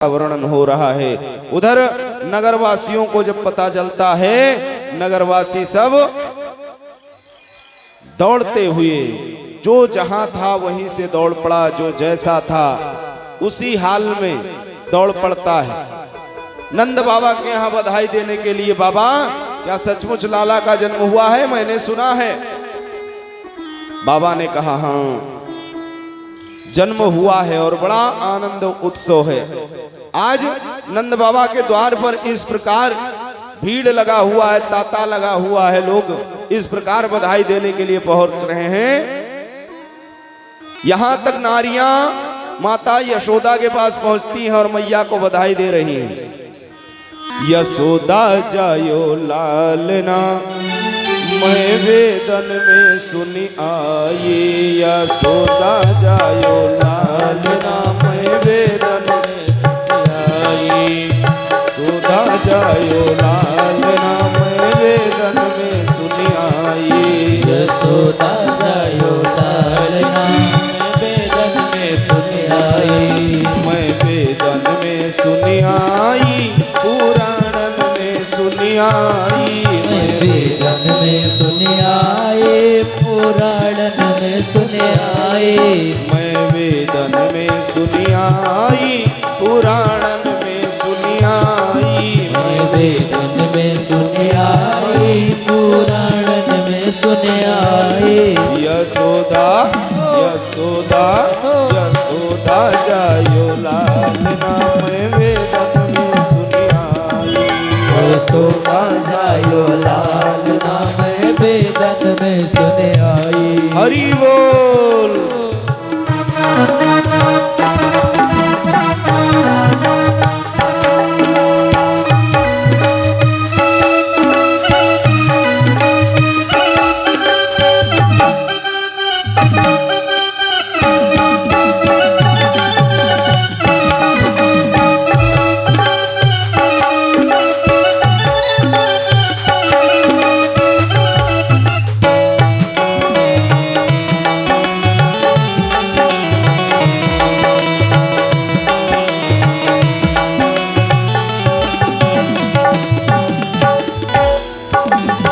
वर्णन हो रहा है। उधर नगरवासियों को जब पता चलता है, नगरवासी सब दौड़ते हुए, जो जहां था वहीं से दौड़ पड़ा, जो जैसा था उसी हाल में दौड़ पड़ता है नंद बाबा के यहाँ बधाई देने के लिए। बाबा, क्या सचमुच लाला का जन्म हुआ है? मैंने सुना है। बाबा ने कहा, हाँ जन्म हुआ है और बड़ा आनंद उत्सव है। आज नंद बाबा के द्वार पर इस प्रकार भीड़ लगा हुआ है, तांता लगा हुआ है, लोग इस प्रकार बधाई देने के लिए पहुंच रहे हैं। यहां तक नारियां माता यशोदा के पास पहुंचती हैं और मैया को बधाई दे रही हैं। यशोदा जायो लालना मैं वेदन में सुनी आई, यशोदा जायो लालना मैं वेदन में सुनी आई, यशोदा जायो लालना मैं वेदन में सुनी आई, यशोदा जायो लालना मैं वेदन में सुनी आई, मैं वेदन में सुनी आई, पुराणन में सुनी आई, मैं वेदन में सुनी आई, पुराणन में सुनी आई, मैं वेदन में सुनी आई, पुराणन में सुनी आई, मैं वेदन में सुनी आई, पुराणन में सुनी आई। यशोदा यशोदा यशोदा जायो लालना मैं वेदन में सुनी आई, यशोदा जायो लालना मैं वेदन में सुनी आई। हरि बोल।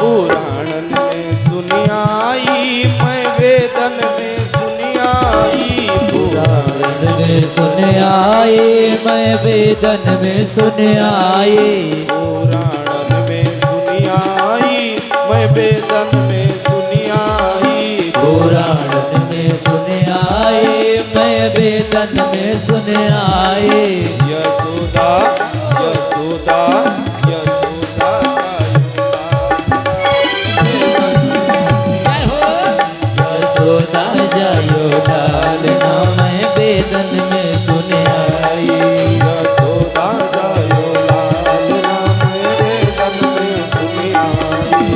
पुराणन में सुनी आई, मैं वेदन में सुनी आई, पुराण में सुने आई, मैं वेदन में सुने आई, पुराणन में सुनी आई, मैं वेदन में सुनी आई, पुराण में सुने आई, मैं वेदन में सुने आई। यशोदा यशोदा यशोदा यशोदा जायो लालना मैं वेदन में सुने आई, यशोदा जायो लालना मैं वेदन में सुनी आई,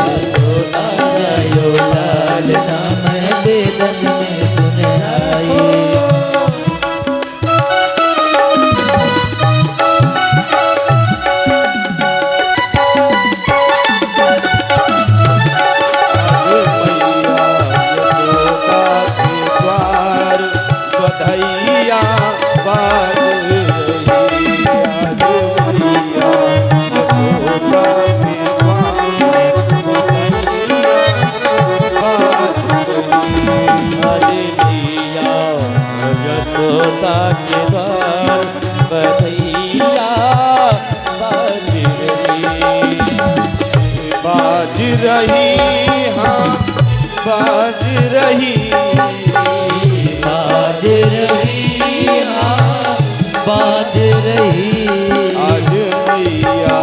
यशोदा जायो लालना मैं वेदन में सुने आई। यशोदा के द्वार बधैया बाज रही, हाँ बाज रही, बाज रही, हाँ बाज रही। आज मैया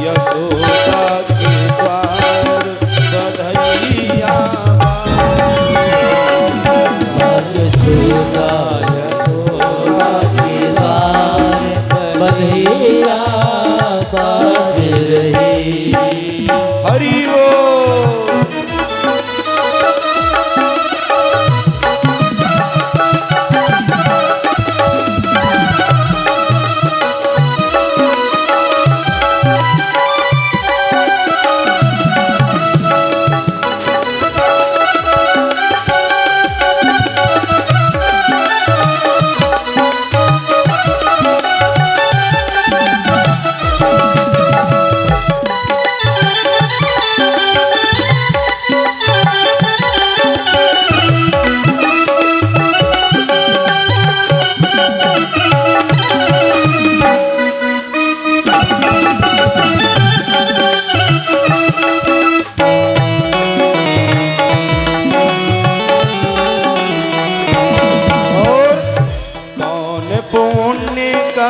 यशोदा के द्वार बधैया यशोदा यशोदा के द्वार बधैया बाज रही। हरि बोल।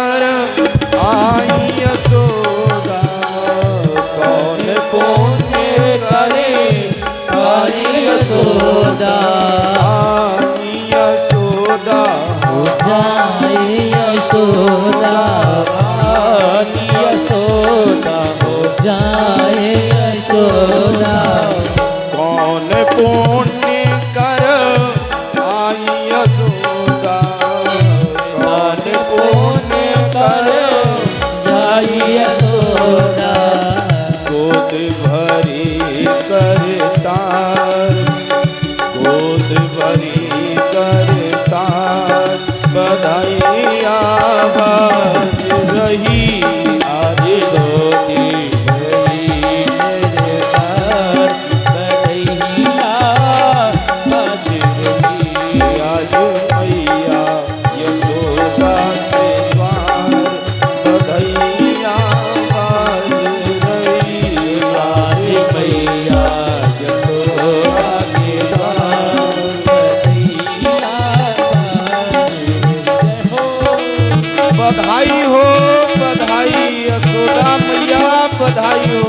कर आई यशोदा, कौन पुण्य करे आई यशोदा, आई यशोदा, जाए यशोदा, आई यशोदा, जाए यशोदा। कौन पुण्य कर आई यशोदा, कौन पुण्य कर जाए यशोदा, गोद भरी करतार, गोद भरी करतार, बधाइया बाज रही आज धोती गई मेरे घर, बधैया बाज रही। आज मैया यशोदा के द्वार, बधाइया बाज रही। आज मैया यशोदा के द्वार, बधैया बाज बधाई हो, बधाई यशोदा मैया, बधाई हो।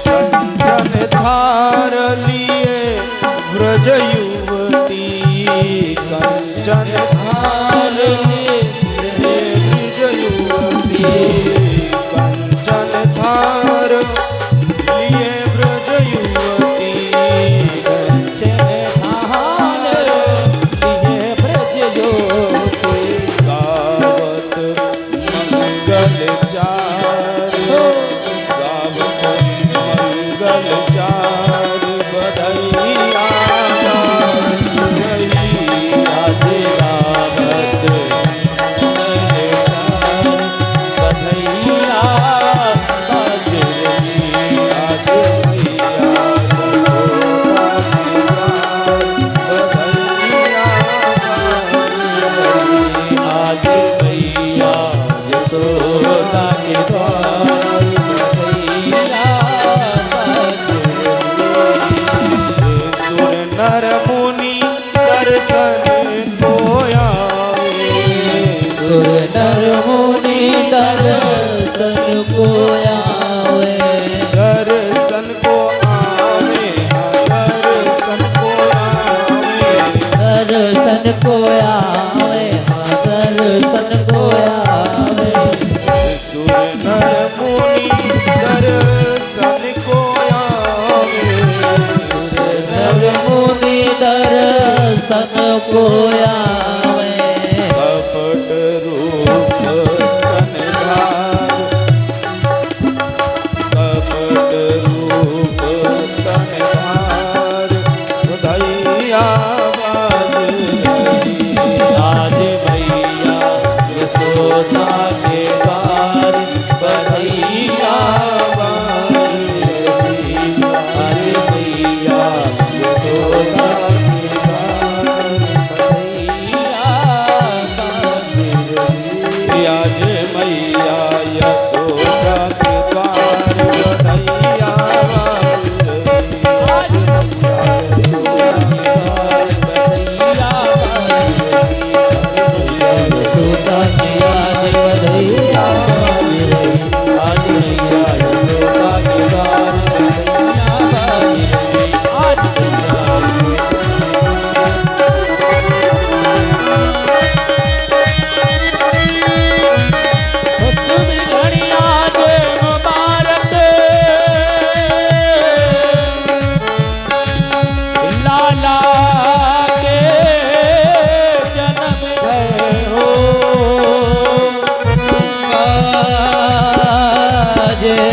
कंचन धार लिए व्रज युवती, कंचन धार लिए व्रज युवती, कंचन धार लिए व्रज युवती, चेहार ये ब्रज ज्योति, गावत मंगल चार, गावत मंगल चार, बधाइया बाज रही। आज रावत बधैया बाज रही। आज मैया यशोदा के द्वार, बधाइया बाज रही। आज मैया यशोदा के द्वार, बधैया बाज रही। सुर नर मुनि दर्शन को आए, सुर नर मुनि दर्शन को आवे, दर्शन को आवे, दर्शन को आवे। दर्शन को आवे, हाँ दर्शन को आवे। सुर नर मुनि दर्शन को आवे, नर मुनि दर्शन को आवे, कपट रूप आज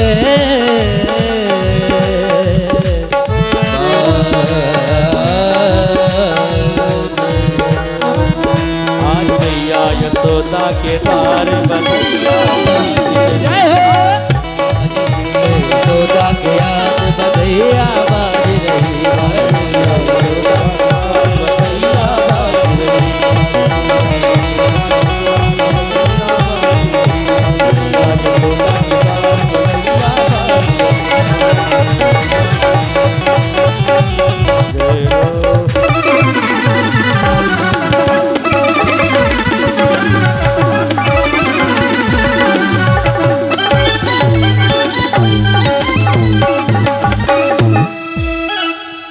मैया यशोदा के द्वार बधैया जय हो। यशोदा के आज बधैया बाज रही बधैया बाज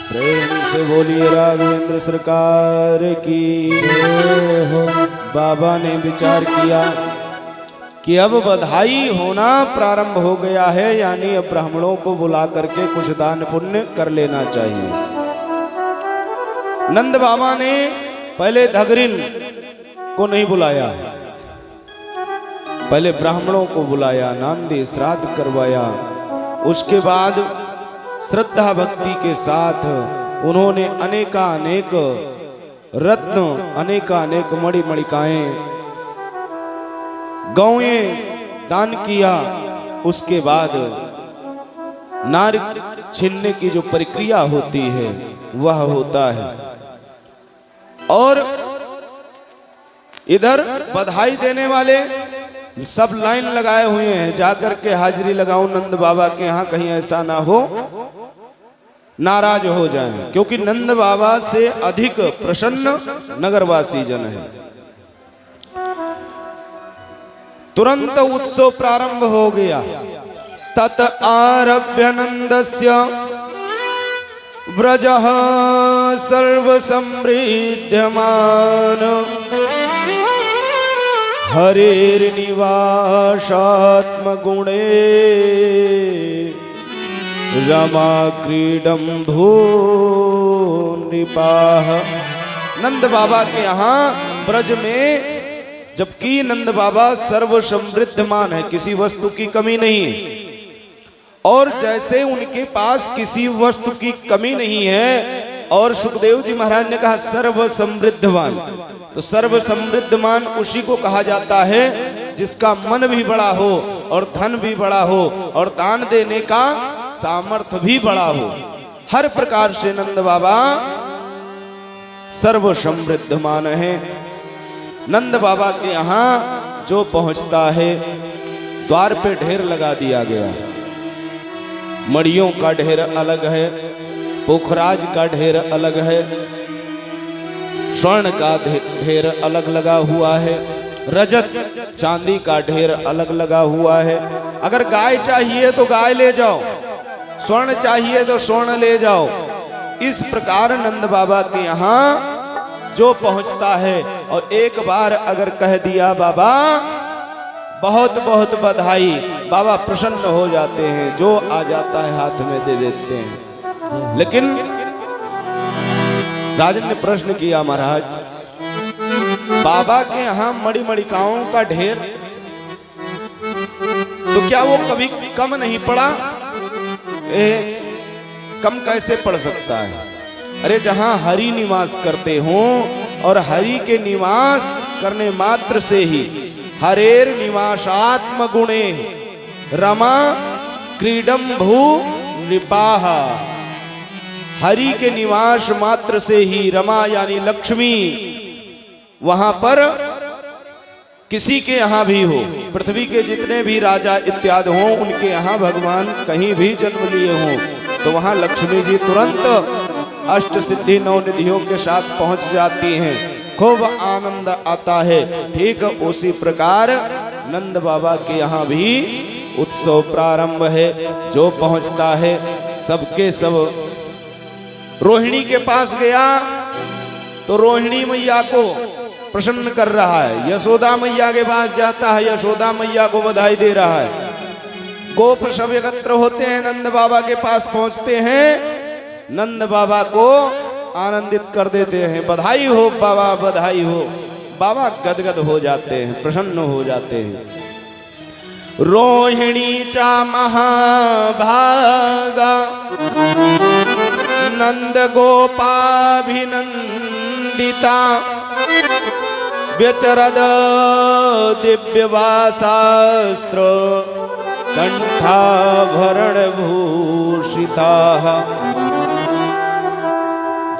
प्रेम से बोलिए राघवेंद्र सरकार की जय हो। बाबा ने विचार किया कि अब बधाई होना प्रारंभ हो गया है, यानी अब ब्राह्मणों को बुला करके कुछ दान पुण्य कर लेना चाहिए। नंद बाबा ने पहले धगरिन को नहीं बुलाया, पहले ब्राह्मणों को बुलाया, नांदी श्राद्ध करवाया। उसके बाद श्रद्धा भक्ति के साथ उन्होंने अनेकानेक रत्न, अनेकानेक मणिकाएं, गौएं दान किया। उसके बाद नार छीनने की जो प्रक्रिया होती है वह होता है। और इधर बधाई देने वाले सब लाइन लगाए हुए हैं, जाकर के हाजिरी लगाओ नंद बाबा के यहाँ, कहीं ऐसा ना हो नाराज हो जाएं, क्योंकि नंद बाबा से अधिक प्रसन्न नगरवासी जन है। तुरंत उत्सव प्रारंभ हो गया। तत आरभ्य नंदस्य व्रजः सर्व समृद्धमान हरेर्निवासात्म गुणे रमा क्रीडम भू नृपाः। नंद बाबा के यहाँ ब्रज में, जबकि नंद बाबा सर्व समृद्धमान है, किसी वस्तु की कमी नहीं है, और जैसे उनके पास किसी वस्तु की कमी नहीं है, और सुखदेव जी महाराज ने कहा सर्व समृद्धवान, तो सर्व समृद्धमान उसी को कहा जाता है जिसका मन भी बड़ा हो और धन भी बड़ा हो और दान देने का सामर्थ्य भी बड़ा हो। हर प्रकार से नंद बाबा सर्व समृद्धमान है। नंद बाबा के यहाँ जो पहुंचता है, द्वार पे ढेर लगा दिया गया। मड़ियों का ढेर अलग है, पोखराज का ढेर अलग है, स्वर्ण का ढेर अलग लगा हुआ है, रजत चांदी का ढेर अलग लगा हुआ है। अगर गाय चाहिए तो गाय ले जाओ, स्वर्ण चाहिए तो स्वर्ण ले जाओ। इस प्रकार नंद बाबा के यहाँ जो पहुंचता है और एक बार अगर कह दिया बाबा बहुत बहुत बधाई, बाबा प्रसन्न हो जाते हैं, जो आ जाता है हाथ में दे देते हैं। लेकिन राजन ने प्रश्न किया, महाराज बाबा के यहाँ मणिकाओं का ढेर, तो क्या वो कभी कम नहीं पड़ा? कम कैसे पड़ सकता है? अरे जहां हरि निवास करते हो, और हरि के निवास करने मात्र से ही हरेर निवासात्म गुणे रमा क्रीडम भू नृपाः। हरि के निवास मात्र से ही रमा यानी लक्ष्मी वहां पर किसी के यहाँ भी हो, पृथ्वी के जितने भी राजा इत्यादि हों, उनके यहाँ भगवान कहीं भी जन्म लिए हों, तो वहां लक्ष्मी जी तुरंत अष्ट सिद्धि नौ निधियों के साथ पहुंच जाती हैं, खूब आनंद आता है। ठीक उसी प्रकार नंद बाबा के यहाँ भी उत्सव प्रारंभ है। जो पहुंचता है सबके सब रोहिणी के पास गया तो रोहिणी मैया को प्रसन्न कर रहा है, यशोदा मैया के पास जाता है, यशोदा मैया को बधाई दे रहा है। गोप सब एकत्र होते हैं, नंद बाबा के पास पहुंचते हैं, नंद बाबा को आनंदित कर देते हैं, बधाई हो बाबा, बधाई हो। बाबा गदगद हो जाते हैं, प्रसन्न हो जाते हैं। रोहिणी चा महाभागा नंद गोपाभिनंदिता व्यचरद दिव्यवासास्त्र कंठाभरण भूषिता।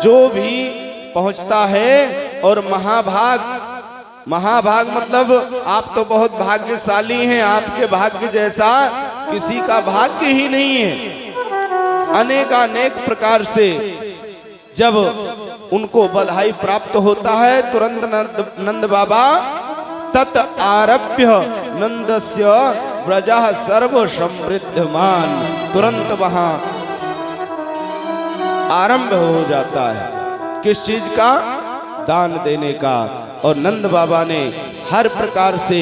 जो भी पहुंचता है और महाभाग मतलब आप तो बहुत भाग्यशाली हैं, आपके भाग्य जैसा किसी का भाग्य ही नहीं है। अनेक प्रकार से जब उनको बधाई प्राप्त होता है तुरंत नंद बाबा तत् आरभ्य नंदस्य व्रजः सर्व समृद्धमान, तुरंत वहां आरंभ हो जाता है किस चीज का? दान देने का। और नंद बाबा ने हर प्रकार से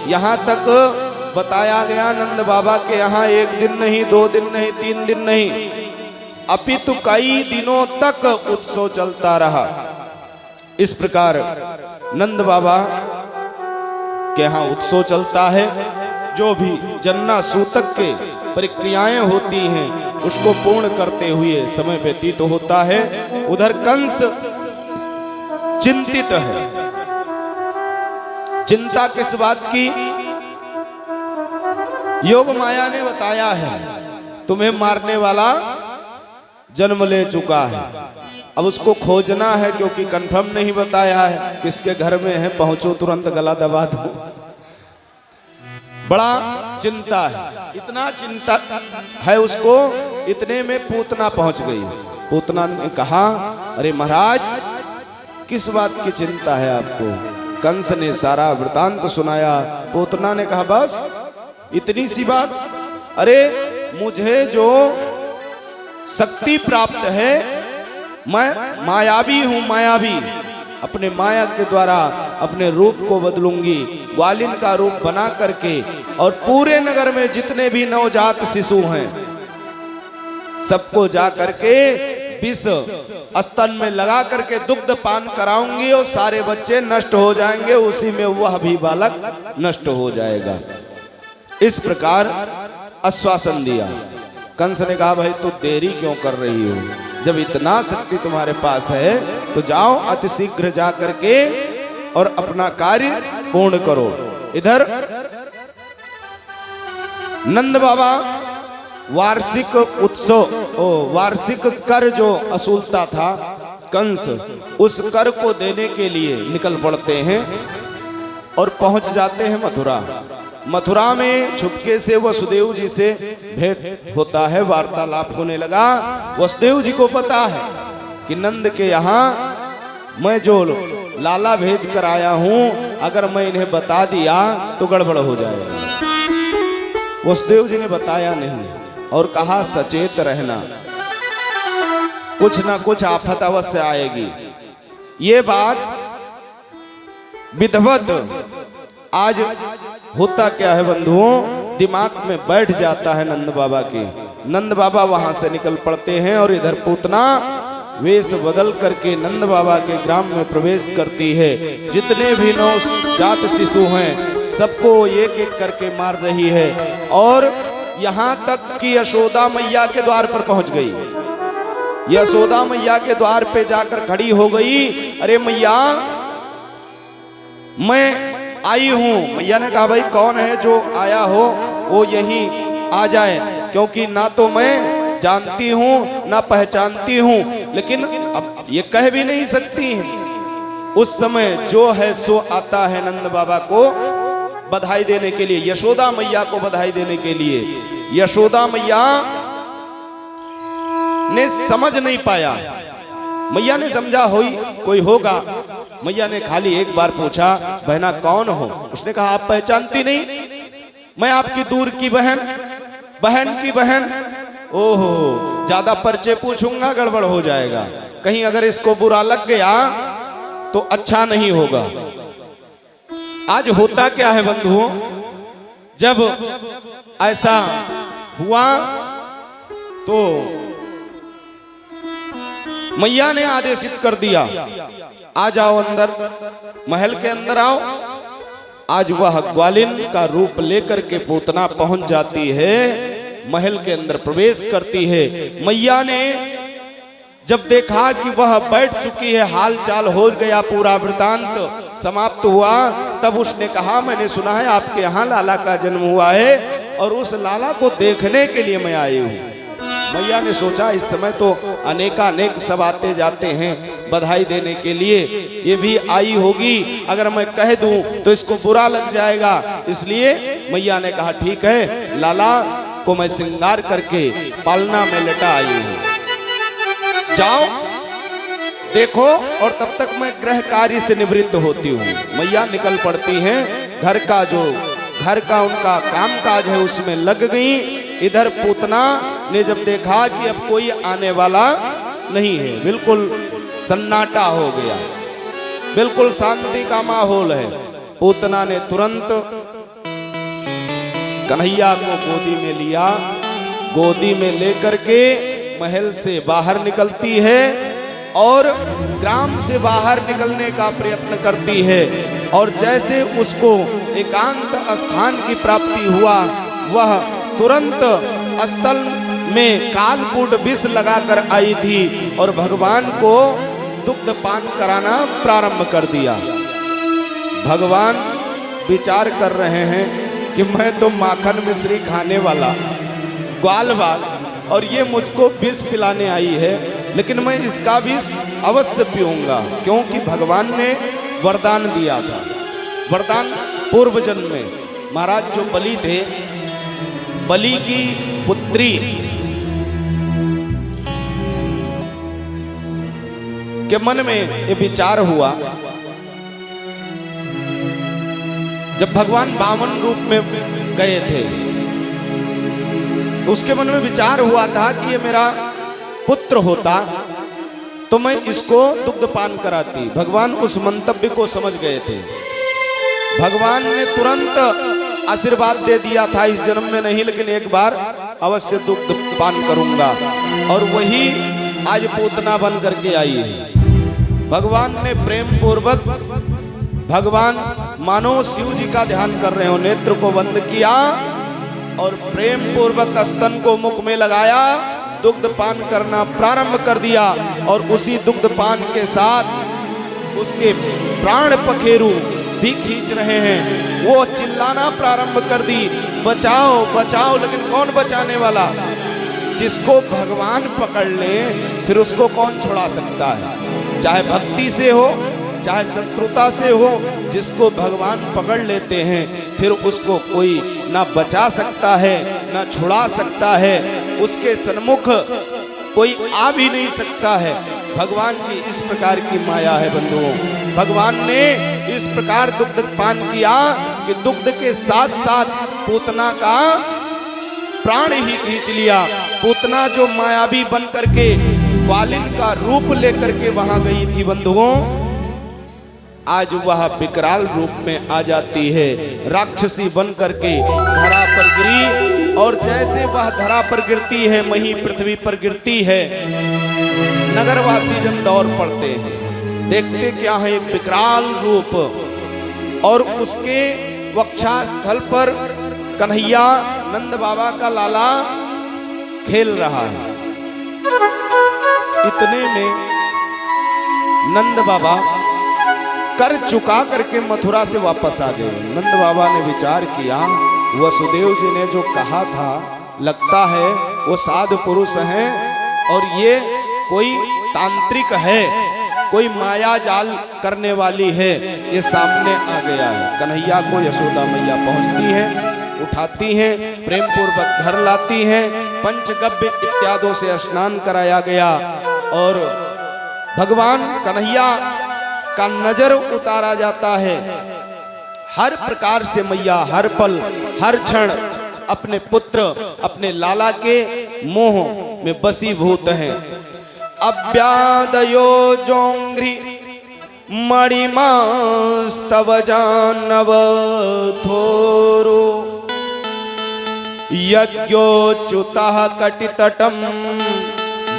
यहाँ तक बताया गया, नंद बाबा के यहाँ 1 दिन नहीं, 2 दिन नहीं, 3 दिन नहीं, अपितु कई दिनों तक उत्सव चलता रहा। इस प्रकार नंद बाबा के यहाँ उत्सव चलता है। जो भी जन्ना सूतक के प्रक्रियाएं होती हैं उसको पूर्ण करते हुए समय व्यतीत होता है। उधर कंस चिंतित है। चिंता किस बात की? योग माया ने बताया है तुम्हें मारने वाला जन्म ले चुका है। अब उसको खोजना है क्योंकि कंफर्म नहीं बताया है किसके घर में है, पहुंचो तुरंत गला दबा दो। बड़ा चिंता है, इतना चिंता है उसको। इतने में पूतना पहुंच गई। पूतना ने कहा अरे महाराज किस बात की चिंता है आपको? कंस ने सारा वृतांत सुनाया। पूतना ने कहा बस इतनी सी बात? अरे मुझे जो शक्ति प्राप्त है, मैं मायावी हूं, मायावी। अपने माया के द्वारा अपने रूप को बदलूंगी, ग्वालिन का रूप बना करके, और पूरे नगर में जितने भी नवजात शिशु हैं सबको जा करके विष स्तन में लगा करके दुग्ध पान कराऊंगी और सारे बच्चे नष्ट हो जाएंगे, उसी में वह भी बालक नष्ट हो जाएगा। इस प्रकार आश्वासन दिया। कंस ने कहा भाई तू देरी क्यों कर रही हो? जब इतना शक्ति तुम्हारे पास है तो जाओ अतिशीघ्र जा करके और अपना कार्य पूर्ण करो। इधर नंद बाबा वार्षिक उत्सव, वार्षिक कर जो असूलता था कंस, उस कर को देने के लिए निकल पड़ते हैं और पहुंच जाते हैं मथुरा। मथुरा में छुपके से वसुदेव जी से भेंट होता है, वार्तालाप होने लगा। वसुदेव जी को पता है कि नंद के यहाँ मैं जो लाला भेज कर आया हूं, अगर मैं इन्हें बता दिया तो गड़बड़ हो जाएगा। वसुदेव जी ने बताया नहीं और कहा सचेत रहना, कुछ ना कुछ आफत अवश्य आएगी। ये बात विधिवत आज होता क्या है बंधुओं, दिमाग में बैठ जाता है नंद बाबा के। नंद बाबा वहां से निकल पड़ते हैं और इधर पूतना वेश बदल करके नंद बाबा के ग्राम में प्रवेश करती है। जितने भी नवजात शिशु हैं सबको एक एक करके मार रही है और यहाँ तक कि यशोदा मैया के द्वार पर पहुंच गई। यशोदा मैया के द्वार पे जाकर खड़ी हो गई। अरे मैया मैं आई हूं। मैया ने कहा भाई कौन है जो आया हो वो यहीं आ जाए, क्योंकि ना तो मैं जानती हूं ना पहचानती हूं, लेकिन अब ये कह भी नहीं सकती हैं। उस समय जो है सो आता है नंद बाबा को बधाई देने के लिए, यशोदा मैया को बधाई देने के लिए। यशोदा मैया ने समझ नहीं पाया। मैया ने समझा कोई होगा। मैया ने खाली एक बार पूछा बहना कौन हो? उसने कहा आप पहचानती नहीं, मैं आपकी दूर की बहन की बहन। ओहो, ज्यादा परिचय पूछूंगा गड़बड़ हो जाएगा, कहीं अगर इसको बुरा लग गया तो अच्छा नहीं होगा। आज होता क्या है बंधुओं, जब ऐसा हुआ तो मैया ने आदेशित कर दिया आ जाओ अंदर, महल के अंदर आओ। आज वह ग्वालिन का रूप लेकर के पूतना पहुंच जाती है, महल के अंदर प्रवेश करती है। मैया ने जब देखा कि वह बैठ चुकी है, हाल चाल हो गया, पूरा वृतांत समाप्त हुआ, तब उसने कहा मैंने सुना है आपके यहाँ लाला का जन्म हुआ है और उस लाला को देखने के लिए मैं आई हूँ। मैया ने सोचा इस समय तो अनेकानेक सब आते जाते हैं बधाई देने के लिए, ये भी आई होगी, अगर मैं कह दूं तो इसको बुरा लग जाएगा, इसलिए मैया ने कहा ठीक है, लाला को मैं श्रृंगार करके पालना में लेटा आई हूँ, जाओ देखो, और तब तक मैं गृह कार्य से निवृत्त होती हूँ। मैया निकल पड़ती हैं, घर का उनका काम काज है उसमें लग गई। इधर पूतना ने जब देखा कि अब कोई आने वाला नहीं है, बिल्कुल सन्नाटा हो गया, बिल्कुल शांति का माहौल है, पूतना ने तुरंत कन्हैया को गोदी में लिया, गोदी में लेकर के महल से बाहर निकलती है और ग्राम से बाहर निकलने का प्रयत्न करती है। और जैसे उसको एकांत स्थान की प्राप्ति हुआ, वह तुरंत स्थल में कालकूट विष लगाकर आई थी और भगवान को दुग्ध पान कराना प्रारंभ कर दिया। भगवान विचार कर रहे हैं कि मैं तो माखन मिश्री खाने वाला ग्वाल बाल और ये मुझको विष पिलाने आई है, लेकिन मैं इसका विष अवश्य पीऊंगा, क्योंकि भगवान ने वरदान दिया था। वरदान पूर्व जन्म में महाराज जो बलि थे, बलि की पुत्री के मन में ये विचार हुआ, जब भगवान वामन रूप में गए थे, उसके मन में विचार हुआ था कि ये मेरा पुत्र होता तो मैं इसको दुग्ध पान कराती। भगवान उस मंतव्य को समझ गए थे, भगवान ने तुरंत आशीर्वाद दे दिया था, इस जन्म में नहीं लेकिन एक बार अवश्य दुग्ध पान करूंगा, और वही आज पूतना बन करके आई है। भगवान ने प्रेम पूर्वक, भगवान मानो शिव जी का ध्यान कर रहे हो, नेत्र को बंद किया और प्रेम पूर्वक स्तन को मुख में लगाया, दुग्ध पान करना प्रारंभ कर दिया, और उसी दुग्ध पान के साथ उसके प्राण पखेरु भी खींच रहे हैं। वो चिल्लाना प्रारंभ कर दी, बचाओ बचाओ, लेकिन कौन बचाने वाला? जिसको भगवान पकड़ ले फिर उसको कौन छुड़ा सकता है, चाहे भक्ति से हो चाहे शत्रुता से हो, जिसको भगवान पकड़ लेते हैं फिर उसको कोई ना बचा सकता है ना छुड़ा सकता है, उसके सन्मुख कोई आ भी नहीं सकता है। भगवान की इस प्रकार की माया है बंधुओं। भगवान ने इस प्रकार दुग्ध पान किया कि दुग्ध के साथ साथ पूतना का प्राण ही खींच लिया। पूतना जो मायावी बन करके ग्वालिन का रूप लेकर के वहां गई थी बंधुओं, आज वह विकराल रूप में आ जाती है, राक्षसी बन करके धरा पर गिरी, और जैसे वह धरा पर गिरती है वहीं पृथ्वी पर गिरती है। नगरवासी जन दौड़ पड़ते हैं, देखते क्या है एक विकराल रूप, और उसके वक्षस्थल पर कन्हैया नंद बाबा का लाला खेल रहा है। इतने में नंद बाबा कर चुका करके मथुरा से वापस आ गए। नंद बाबा ने विचार किया, वसुदेव जी ने जो कहा था लगता है वो साधु पुरुष हैं और ये कोई तांत्रिक है, कोई माया जाल करने वाली है, ये सामने आ गया है। कन्हैया को यशोदा मैया पहुंचती हैं, उठाती हैं, प्रेम पूर्वक घर लाती हैं, पंचगव्य इत्यादों से स्नान कराया गया और भगवान कन्हैया का नजर उतारा जाता है। हर प्रकार से मैया हर पल हर क्षण अपने पुत्र अपने लाला के मोह में बसीभूत हैं। अव्यादयो जोंघ्रि मणिमास्तव जानव थोरो यज्ञोच्युतः कटितटं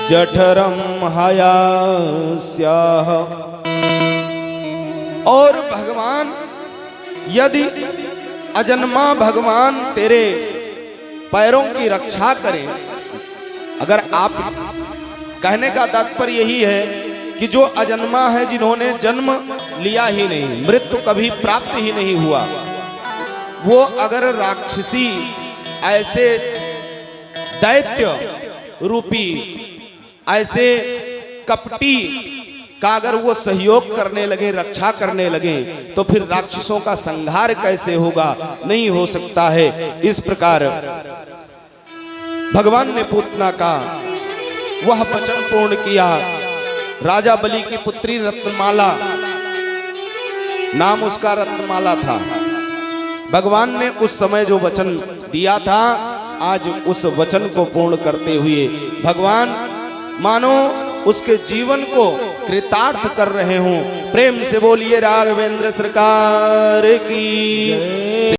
जठरम हयास्याः। और भगवान यदि अजन्मा भगवान तेरे पैरों की रक्षा करें, अगर आप कहने का तात्पर्य यही है कि जो अजन्मा है, जिन्होंने जन्म लिया ही नहीं, मृत्यु कभी प्राप्त ही नहीं हुआ, वो अगर राक्षसी ऐसे दैत्य रूपी ऐसे कपटी का अगर वो सहयोग करने लगे, रक्षा करने लगे, तो फिर राक्षसों का संहार कैसे होगा? नहीं हो सकता है। इस प्रकार भगवान ने पूतना का वह वचन पूर्ण किया। राजा बलि की पुत्री रत्नमाला, नाम उसका रत्नमाला था। भगवान ने उस समय जो वचन दिया था, आज उस वचन को पूर्ण करते हुए भगवान मानो उसके जीवन को कृतार्थ कर रहे हों। प्रेम से बोलिए राघवेंद्र सरकार की।